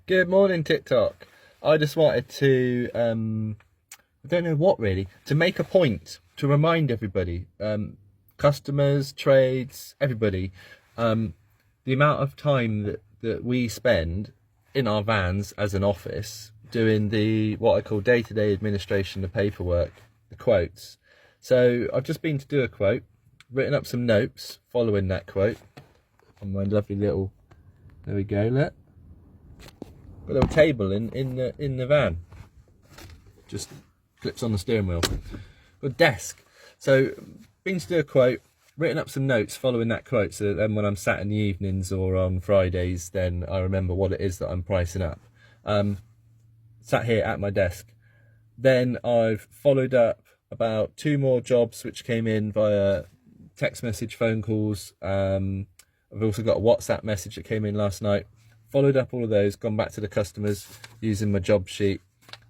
Good morning, TikTok. I just wanted to, I don't know what really, to make a point to remind everybody, customers, trades, everybody, the amount of time that we spend in our vans as an office doing the what I call day-to-day administration, the paperwork, the quotes. So I've just been to do a quote, written up some notes following that quote on my lovely little, there we go, look. Got a little table in the van, just clips on the steering wheel. Got a desk. So been to do a quote, written up some notes following that quote, so that then when I'm sat in the evenings or on Fridays, then I remember what it is that I'm pricing up. Sat here at my desk. Then I've followed up about 2 more jobs which came in via text message, phone calls. I've also got a WhatsApp message that came in last night. Followed up all of those, gone back to the customers using my job sheet,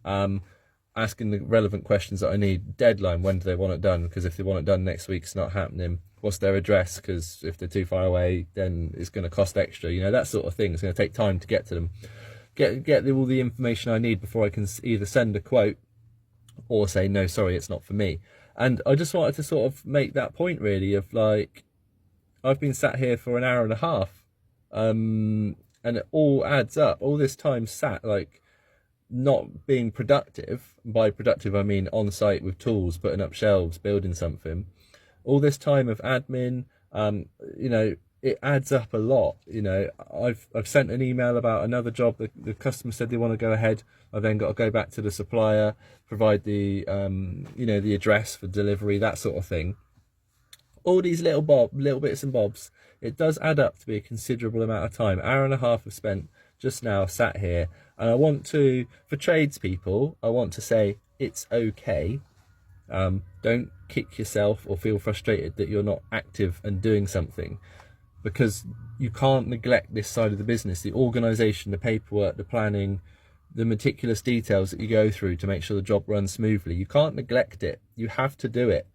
asking the relevant questions that I need. Deadline, when do they want it done? Because if they want it done next week, it's not happening. What's their address? Because if they're too far away, then it's going to cost extra. You know, that sort of thing. It's going to take time to get to them. Get all the information I need before I can either send a quote or say, no, sorry, it's not for me. And I just wanted to sort of make that point really of like, I've been sat here for an hour and a half. And it all adds up. All this time sat, like, not being productive. By productive, I mean on site with tools, putting up shelves, building something. All this time of admin, you know, it adds up a lot. You know, I've sent an email about another job. The customer said they want to go ahead. I've then got to go back to the supplier, provide the, you know, the address for delivery, that sort of thing. All these little bits and bobs, it does add up to be a considerable amount of time. Hour and a half I've spent just now sat here, and I want to, for tradespeople, I want to say it's okay. Don't kick yourself or feel frustrated that you're not active and doing something, because you can't neglect this side of the business, the organisation, the paperwork, the planning, the meticulous details that you go through to make sure the job runs smoothly. You can't neglect it. You have to do it.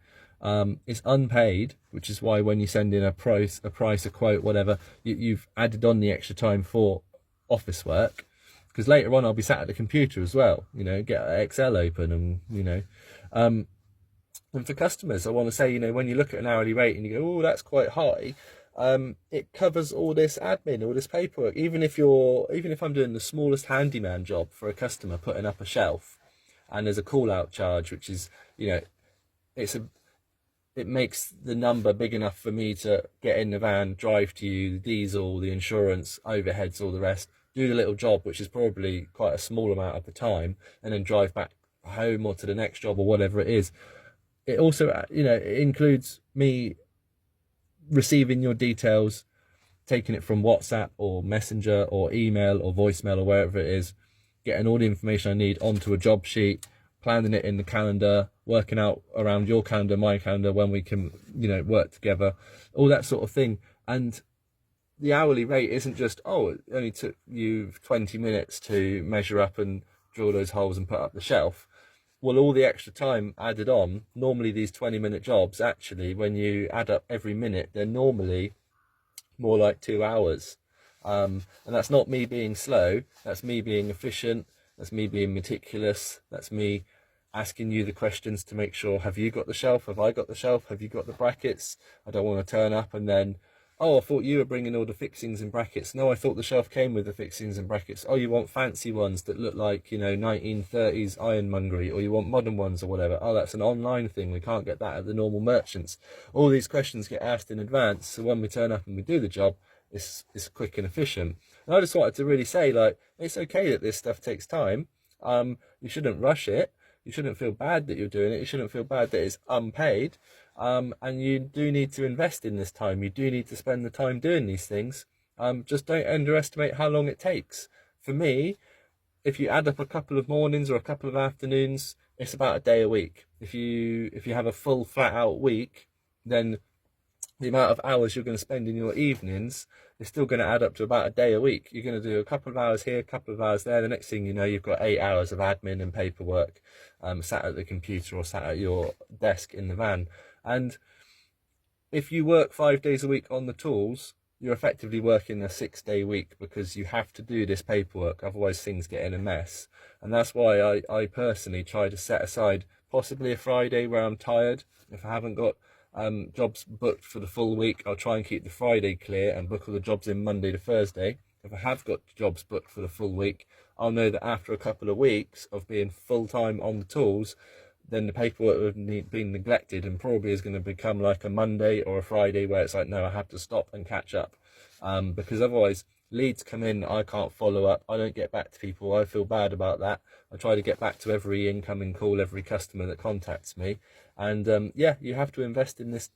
It's unpaid, which is why when you send in a price, a quote, whatever, you've added on the extra time for office work, because later on I'll be sat at the computer as well, you know, get Excel open and, you know, and for customers, I want to say, you know, when you look at an hourly rate and you go, oh, that's quite high, it covers all this admin, all this paperwork. Even if I'm doing the smallest handyman job for a customer, putting up a shelf, and there's a call out charge, which is, you know, it makes the number big enough for me to get in the van, drive to you, the diesel, the insurance, overheads, all the rest, do the little job, which is probably quite a small amount of the time, and then drive back home or to the next job or whatever it is. It also, you know, it includes me receiving your details, taking it from WhatsApp or Messenger or email or voicemail or wherever it is, getting all the information I need onto a job sheet, planning it in the calendar, working out around your calendar, my calendar, when we can, you know, work together, all that sort of thing. And the hourly rate isn't just, oh, it only took you 20 minutes to measure up and drill those holes and put up the shelf. Well, all the extra time added on, normally these 20-minute jobs, actually, when you add up every minute, they're normally more like 2 hours. And that's not me being slow, that's me being efficient, that's me being meticulous, that's me asking you the questions to make sure, have you got the shelf? Have I got the shelf? Have you got the brackets? I don't want to turn up and then, oh, I thought you were bringing all the fixings and brackets. No, I thought the shelf came with the fixings and brackets. Oh, you want fancy ones that look like, you know, 1930s ironmongery, or you want modern ones or whatever. Oh, that's an online thing. We can't get that at the normal merchants. All these questions get asked in advance, so when we turn up and we do the job, it's quick and efficient. And I just wanted to really say, like, it's okay that this stuff takes time. You shouldn't rush it. You shouldn't feel bad that you're doing it. You shouldn't feel bad that it's unpaid. And you do need to invest in this time. You do need to spend the time doing these things. Just don't underestimate how long it takes. For me, if you add up a couple of mornings or a couple of afternoons, it's about a day a week. If you have a full flat out week, then the amount of hours you're going to spend in your evenings is still going to add up to about a day a week. You're going to do a couple of hours here, a couple of hours there. The next thing you know, you've got 8 hours of admin and paperwork, sat at the computer or sat at your desk in the van. And if you work 5 days a week on the tools, you're effectively working a 6-day week because you have to do this paperwork, otherwise things get in a mess. And that's why I personally try to set aside possibly a Friday where I'm tired. If I haven't got jobs booked for the full week, I'll try and keep the Friday clear and book all the jobs in Monday to Thursday. If I have got jobs booked for the full week, I'll know that after a couple of weeks of being full-time on the tools, then the paperwork would have been neglected and probably is going to become like a Monday or a Friday where it's like, no, I have to stop and catch up. Because otherwise leads come in, I can't follow up, I don't get back to people, I feel bad about that. I try to get back to every incoming call, every customer that contacts me. And yeah, you have to invest in this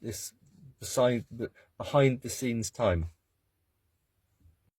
behind the scenes time.